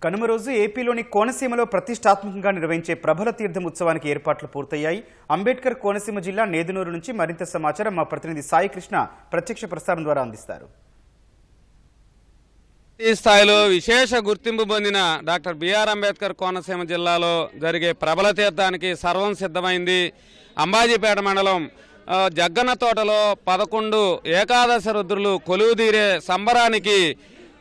కనుమ రోజు ఏపీలోని కోనసీమలో ప్రతిష్టాత్మకంగా నిర్వహించే ప్రభల తీర్థం ఉత్సవానికి ఏర్పాట్లు పూర్తయ్యాయి. అంబేద్కర్ కోనసీమ జిల్లా నేదునూరు నుంచి మరింత సమాచారం మా ప్రతినిధి సాయి కృష్ణ ప్రత్యక్ష ప్రసారం ద్వారా అందిస్తారు. ఈ స్థాయిలో విశేష గుర్తింపు పొందిన డాక్టర్ బిఆర్ అంబేద్కర్ కోనసీమ జిల్లాలో జరిగే ప్రభల తీర్థానికి సర్వం సిద్ధమైంది. అంబాజీపేట మండలం జగ్గన్న తోటలో 11 ఏకాదశ రుద్రులు కొలువుదీరే సంబరానికి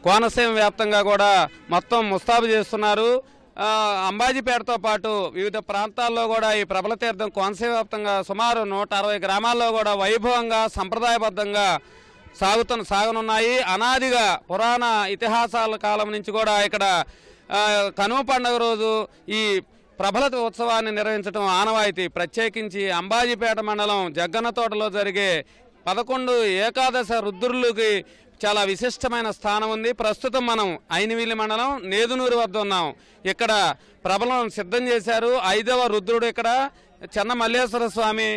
కోనసీమ వ్యాప్తంగా కూడా మొత్తం ముస్తాబు చేస్తున్నారు. అంబాజీపేటతో పాటు వివిధ ప్రాంతాల్లో కూడా ఈ ప్రభల తీర్థం కోనసీమ వ్యాప్తంగా సుమారు 160 గ్రామాల్లో కూడా వైభవంగా సంప్రదాయబద్ధంగా సాగనున్నాయి. అనాదిగా పురాణ ఇతిహాసాల కాలం నుంచి కూడా ఇక్కడ కనుమ పండుగ రోజు ఈ ప్రభల ఉత్సవాన్ని నిర్వహించడం ఆనవాయితీ. ప్రత్యేకించి అంబాజీపేట మండలం జగ్గన్న తోటలో జరిగే 11 ఏకాదశ రుద్రులకి చాలా విశిష్టమైన స్థానం ఉంది. ప్రస్తుతం మనం ఐనవిల్లి మండలం నేదునూరు వద్ద ఉన్నాం. ఇక్కడ ప్రభలను సిద్ధం చేశారు. 5వ రుద్రుడు ఇక్కడ చెన్న మల్లేశ్వర స్వామి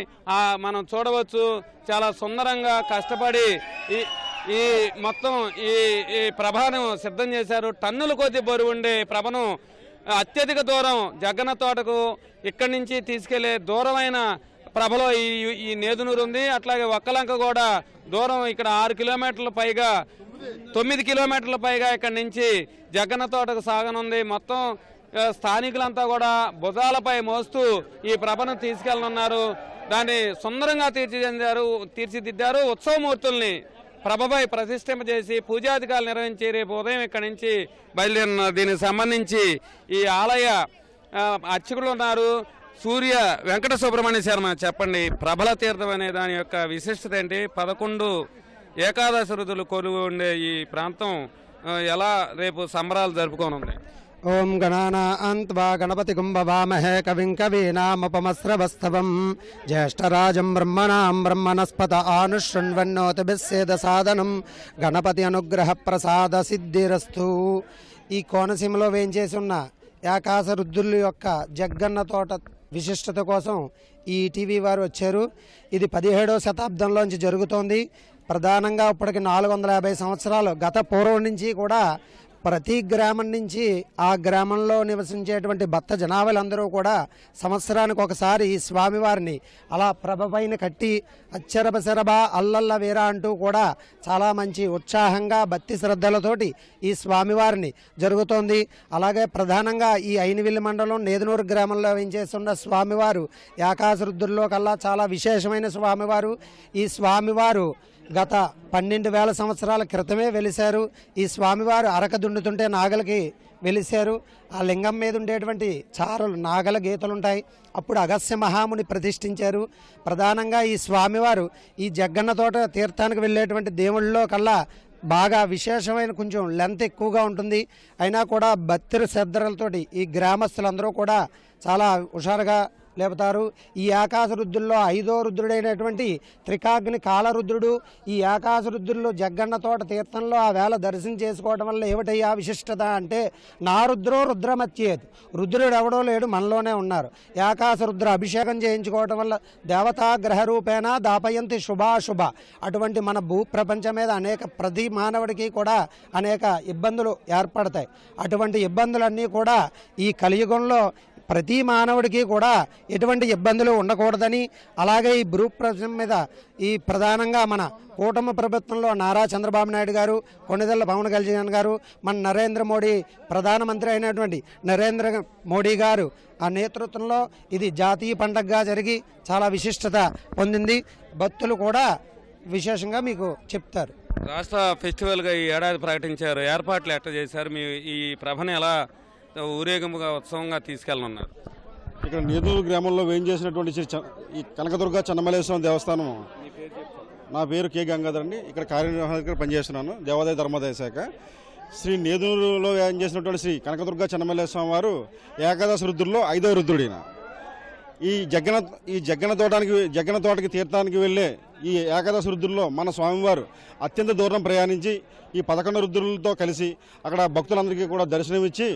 మనం చూడవచ్చు. చాలా సుందరంగా కష్టపడి ఈ మొత్తం ఈ ప్రభను సిద్ధం చేశారు. టన్నుల కొద్ది బరువు ఉండే ప్రభను అత్యధిక దూరం జగ్గన్న తోటకు ఇక్కడి నుంచి తీసుకెళ్లే దూరమైన ప్రభలో ఈ నేదునూరు ఉంది. అట్లాగే ఒక్కలంక కూడా దూరం ఇక్కడ 6 కిలోమీటర్ల పైగా 9 కిలోమీటర్ల పైగా ఇక్కడి నుంచి జగ్గన్న తోటకు సాగనుంది. మొత్తం స్థానికులంతా కూడా భుజాలపై మోస్తూ ఈ ప్రభను తీసుకెళ్లనున్నారు. దాన్ని సుందరంగా తీర్చిదిద్దారు. ఉత్సవమూర్తుల్ని ప్రభపై ప్రతిష్ఠింపజేసి పూజాధికారులు నిర్వహించి రేపు ఉదయం ఇక్కడి నుంచి బయలుదేరిన దీనికి సంబంధించి ఈ ఆలయ అర్చకులు ఉన్నారు. సూర్య వెంకట సుబ్రహ్మణ్య శర్మ, చెప్పండి, ప్రభల తీర్థం అనే దాని యొక్క విశిష్టత ఏంటి? 11 ఏకాదశ రుద్రులు కొలువు ఉండే ఈ ప్రాంతం ఎలా రేపు సంబరాలు జరుపుకోనుంది? ఓం గణానాన్త్వా గణపతి కుంభవామహే కవిం కవీనాముపమస్రవస్తవం జ్యేష్ఠరాజం బ్రహ్మణాం బ్రహ్మణస్పత ఆనుశృణ్వన్నోతిభిస్సేద సాధనం గణపతి అనుగ్రహ ప్రసాద సిద్ధిరస్తు. ఈ కోనసీమలో వేంచేసి ఉన్న ఏకాదశ రుద్రుల యొక్క జగ్గన్న తోట విశిష్టత కోసం ఈ టీవీ వారు వచ్చారు. ఇది 17వ శతాబ్దంలోంచి జరుగుతోంది. ప్రధానంగా ఇప్పటికి 450 సంవత్సరాలు గత పూర్వం నుంచి కూడా ప్రతి గ్రామం నుంచి ఆ గ్రామంలో నివసించేటువంటి భక్త జనాభాలందరూ కూడా సంవత్సరానికి ఒకసారి ఈ స్వామివారిని అలా ప్రభ పైన కట్టి అచ్చరబసరబా అల్లల్ల వీరా అంటూ కూడా చాలా మంచి ఉత్సాహంగా భక్తి శ్రద్ధలతోటి ఈ స్వామివారిని జరుగుతోంది. అలాగే ప్రధానంగా ఈ ఐనవిల్లి మండలం నేదునూరు గ్రామంలో వేంచేస్తున్న స్వామివారు ఏకాదశ రుద్రుల్లో కల్లా చాలా విశేషమైన స్వామివారు. ఈ స్వామివారు గత 12,000 సంవత్సరాల క్రితమే వెలిశారు. ఈ స్వామివారు అరక దుండుతుంటే నాగలకి వెలిశారు. ఆ లింగం మీద ఉండేటువంటి చారులు నాగల గీతలుంటాయి. అప్పుడు అగస్త్య మహాముని ప్రతిష్ఠించారు. ప్రధానంగా ఈ స్వామివారు ఈ జగ్గన్న తోట తీర్థానికి వెళ్ళేటువంటి దేవుళ్ళలో కల్లా బాగా విశేషమైన కొంచెం లెంత్ ఎక్కువగా ఉంటుంది. అయినా కూడా భక్తి శ్రద్ధలతోటి ఈ గ్రామస్తులందరూ కూడా చాలా హుషారుగా లేపుతారు. ఈ ఏకాదశ రుద్రుల్లో 5వ రుద్రుడైనటువంటి త్రికాగ్ని కాలరుద్రుడు ఈ ఏకాదశ రుద్రుల్లో జగ్గన్న తోట తీర్థంలో ఆ వేళ దర్శనం చేసుకోవడం వల్ల ఏమిటయ్యా విశిష్టత అంటే, నా రుద్రో రుద్రమచ్చేది, రుద్రుడు ఎవడో లేడు, మనలోనే ఉన్నారు. ఏకాదశ రుద్ర అభిషేకం చేయించుకోవడం వల్ల దేవతా గ్రహ రూపేణ దాపయంతి శుభాశుభ. అటువంటి మన భూ ప్రపంచం మీద ప్రతి మానవుడికి కూడా అనేక ఇబ్బందులు ఏర్పడతాయి. అటువంటి ఇబ్బందులన్నీ కూడా ఈ కలియుగంలో ప్రతి మానవుడికి కూడా ఎటువంటి ఇబ్బందులు ఉండకూడదని, అలాగే ఈ భూ ప్రపంచం మీద ఈ ప్రధానంగా మన కూటమి ప్రభుత్వంలో నారా చంద్రబాబు నాయుడు గారు, కొణిదెళ్ల పవన్ కళ్యాణ్ గారు, మన నరేంద్ర మోడీ ప్రధానమంత్రి అయినటువంటి నరేంద్ర మోడీ గారు ఆ నేతృత్వంలో ఇది జాతీయ పండగగా జరిగి చాలా విశిష్టత పొందింది. భక్తులు కూడా విశేషంగా మీకు చెప్తారు. రాష్ట్ర ఫెస్టివల్గా ఈ ఏడాది ప్రకటించారు. ఏర్పాట్లు ఎట్లా చేశారు? మీ ఈ ప్రభని ఎలా ఊరేగింపుగా ఉత్సవంగా తీసుకెళ్ళనున్నారు? ఇక్కడ నేదునూరు గ్రామంలో వేయించేసినటువంటి ఈ కనకదుర్గ చెన్నమల్లేశ్వరం దేవస్థానం. నా పేరు కె గంగాధర్ అండి. ఇక్కడ కార్యనిర్వాహకుడిగా పనిచేస్తున్నాను, దేవాదాయ ధర్మాదాయ శాఖ. శ్రీ నేదునూరులో వేయించేసినటువంటి శ్రీ కనకదుర్గ చెన్నమల్లేశ్వరం వారు ఏకాదశ రుద్రుల్లో 5వ రుద్రుడిన. ఈ జగ్గన తోటకి తీర్థానికి వెళ్ళే ఈ ఏకాదశ రుద్రుల్లో మన స్వామివారు అత్యంత దూరం ప్రయాణించి ఈ 11 రుద్రులతో కలిసి అక్కడ భక్తులందరికీ కూడా దర్శనమిచ్చి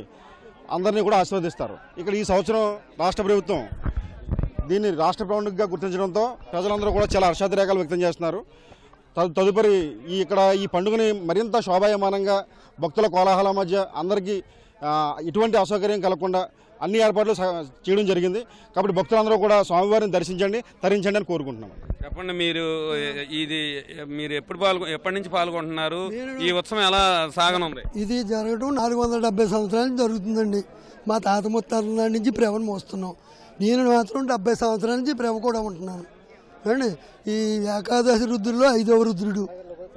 అందరినీ కూడా ఆశీర్వదిస్తారు. ఇక్కడ ఈ సంవత్సరం రాష్ట్ర ప్రభుత్వం దీన్ని రాష్ట్ర పండుగగా గుర్తించడంతో ప్రజలందరూ కూడా చాలా హర్షాతిరేకాలు వ్యక్తం చేస్తున్నారు. తదుపరి ఇక్కడ ఈ పండుగని మరింత శోభాయమానంగా భక్తుల కోలాహల మధ్య అందరికీ ఎటువంటి అసౌకర్యం కలగకుండా అన్ని ఏర్పాట్లు చేయడం జరిగింది. కాబట్టి భక్తులందరూ కూడా స్వామివారిని దర్శించండి, తరించండి అని కోరుకుంటున్నాం. చెప్పండి, మీరు ఎప్పటి నుంచి పాల్గొంటున్నారు? ఈ ఉత్సవం ఎలా సాగనుంది? ఇది జరగడం 470 సంవత్సరాల నుంచి జరుగుతుందండి. మా తాత ముత్తాతల నుంచి ప్రేమను మోస్తున్నాం. నేను మాత్రం 70 సంవత్సరాల నుంచి ప్రేమ కూడా ఉంటున్నాను అండి. ఈ ఏకాదశి రుద్రుల్లో 5వ రుద్రుడు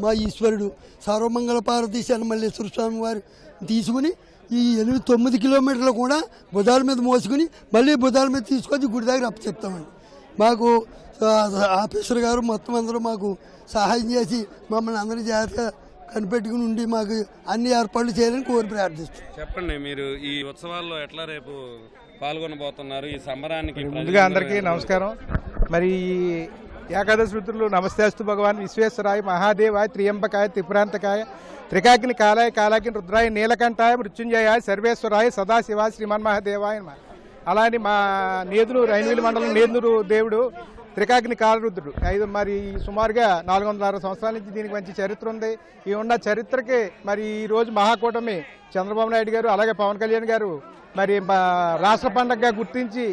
మా ఈశ్వరుడు సర్వమంగళ పార్వతీ శనమల్లేశ్వర స్వామి వారు తీసుకుని ఈ 8-9 కిలోమీటర్లు కూడా బుధాల మీద మోసుకుని మళ్ళీ బుధాల మీద తీసుకొచ్చి గుడి దగ్గర అప్పచెప్తామండి. మాకు ఆఫీసర్ గారు మొత్తం అందరూ మాకు సహాయం చేసి మమ్మల్ని అందరి జాగ్రత్తగా కనిపెట్టుకుని ఉండి మాకు అన్ని ఏర్పాట్లు చేయాలని కోరి ప్రార్థిస్తాం. చెప్పండి, మీరు ఈ ఉత్సవాల్లో ఎట్లా రేపు పాల్గొనబోతున్నారు? ఈ సంబరానికి ముందుగా అందరికీ నమస్కారం. మరి ఏకాదశి రుద్రులు నమస్తేస్తు భగవాన్ విశ్వేశ్వరాయ మహాదేవాయ త్రియంబకాయ త్రిపురాంతకాయ త్రికాకిని కాలాయ కాలాకిని రుద్రాయ నీలకంఠాయ మృత్యుంజయాయ సర్వేశ్వరాయ సదాశివాయ శ్రీమన్మహాదేవాయ. అలానే మా నేదునూరు రైనవీలి మండలం నేదునూరు దేవుడు త్రికాకిని కాలరుద్రుడు. మరి సుమారుగా 460 సంవత్సరాల నుంచి దీనికి మంచి చరిత్ర ఉంది. ఈ ఉన్న చరిత్రకి మరి ఈరోజు మహాకూటమి చంద్రబాబు నాయుడు గారు అలాగే పవన్ కళ్యాణ్ గారు మరి రాష్ట్ర పండుగగా గుర్తించి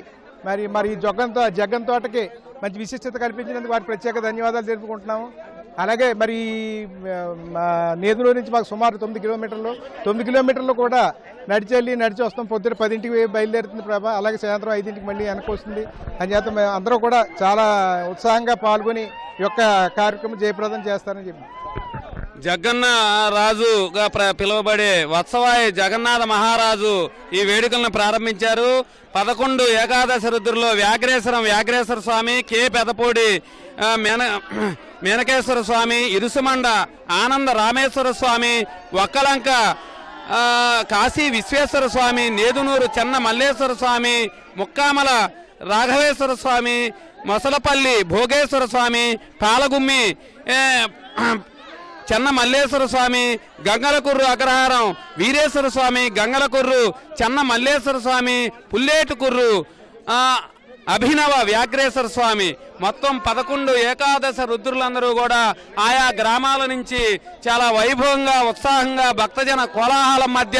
మరి జగ్గన్ తోటకి మంచి విశిష్టత కల్పించినందుకు వారికి ప్రత్యేక ధన్యవాదాలు తెలుపుకుంటున్నాము. అలాగే మరి నేదునూరు నుంచి మాకు సుమారు 9 కిలోమీటర్లు కూడా నడిచి వస్తాం. పొద్దున 10ంటికి బయలుదేరుతుంది ప్రభ, అలాగే సాయంత్రం 5ంటికి మళ్ళీ వెనక్కి వస్తుంది. అంచేత అందరూ కూడా చాలా ఉత్సాహంగా పాల్గొని ఈ యొక్క కార్యక్రమం జయప్రదం చేస్తారని చెప్పి. జగన్న రాజుగా పిలువబడే వత్సవాయి జగన్నాథ మహారాజు ఈ వేడుకలను ప్రారంభించారు. 11 ఏకాదశి రుద్రుల్లో వ్యాఘ్రేశ్వర స్వామి, కే పెదపూడి మేనకేశ్వర స్వామి, ఇరుసుమండ ఆనంద రామేశ్వర స్వామి, ఒక్కలంక కాశీ విశ్వేశ్వర స్వామి, నేదునూరు చెన్న మల్లేశ్వర స్వామి, ముక్కామల రాఘవేశ్వర స్వామి, మొసలపల్లి భోగేశ్వర స్వామి, పాలగుమ్మి చెన్న మల్లేశ్వర స్వామి, గంగలకుర్రు అగ్రహారం వీరేశ్వర స్వామి, గంగలకుర్రు చెన్న మల్లేశ్వర స్వామి, పుల్లేటుకుర్రు అభినవ వ్యాఘ్రేశ్వర స్వామి. మొత్తం 11 ఏకాదశ రుద్రులందరూ కూడా ఆయా గ్రామాల నుంచి చాలా వైభవంగా ఉత్సాహంగా భక్తజన కోలాహలం మధ్య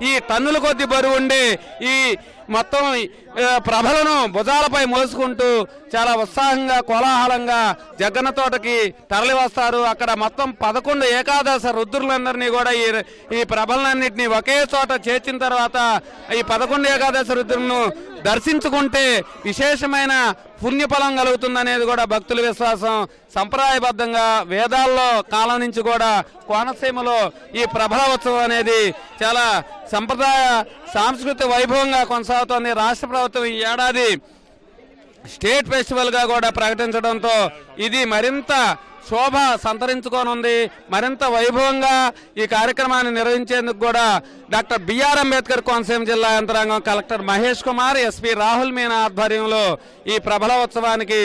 ఈ టన్నుల కొద్ది బరువు ఉండి ఈ మొత్తం ప్రభలను భుజాలపై మోసుకుంటూ చాలా ఉత్సాహంగా కోలాహలంగా జగ్గన్న తోటకి తరలి వస్తారు. అక్కడ మొత్తం 11 ఏకాదశ రుద్రులందరినీ కూడా ఈ ప్రభలన్నింటినీ ఒకే చోట చేర్చిన తర్వాత ఈ 11 ఏకాదశ రుద్రులను దర్శించుకుంటే విశేషమైన పుణ్యఫలం కలుగుతుందనేది కూడా భక్తుల విశ్వాసం. సంప్రదాయబద్ధంగా వేదాల్లో కాలం నుంచి కూడా కోనసీమలో ఈ ప్రభల ఉత్సవం అనేది చాలా సంప్రదాయ సాంస్కృతిక వైభవంగా కొనసాగుతోంది. రాష్ట్ర ప్రభుత్వం ఈ ఏడాది స్టేట్ ఫెస్టివల్గా కూడా ప్రకటించడంతో ఇది మరింత శోభ సంతరించుకోనుంది. మరింత వైభవంగా ఈ కార్యక్రమాన్ని నిర్వహించేందుకు కూడా డాక్టర్ బిఆర్ అంబేద్కర్ కోనసీమ జిల్లా యంత్రాంగం కలెక్టర్ మహేష్ కుమార్, ఎస్పీ రాహుల్ మీనా ఆధ్వర్యంలో ఈ ప్రభల ఉత్సవానికి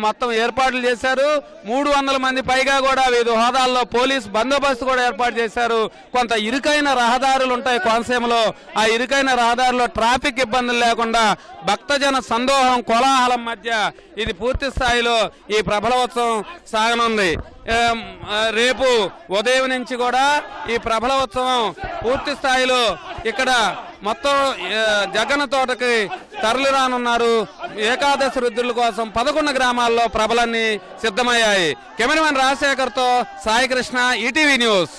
మొత్తం ఏర్పాట్లు చేశారు. 300 మంది పైగా కూడా వివిధ హోదాల్లో పోలీస్ బందోబస్తు కూడా ఏర్పాటు చేశారు. కొంత ఇరుకైన రహదారులు ఉంటాయి కోనసీమలో. ఆ ఇరుకైన రహదారుల్లో ట్రాఫిక్ ఇబ్బందులు లేకుండా భక్తజన సందోహం కోలాహలం మధ్య ఇది పూర్తి స్థాయిలో ఈ ప్రభల ఉత్సవం సాగనుంది. రేపు ఉదయం నుంచి కూడా ఈ ప్రభల ఉత్సవం పూర్తి స్థాయిలో ఇక్కడ మొత్తం జగన్న తోటకి తరలి రానున్నారు. ఏకాదశి రుద్రుల కోసం 11 గ్రామాల్లో ప్రభలన్నీ సిద్ధమయ్యాయి. కెమెరామెన్ రాజశేఖర్తో సాయి కృష్ణ, ఈటీవీ న్యూస్.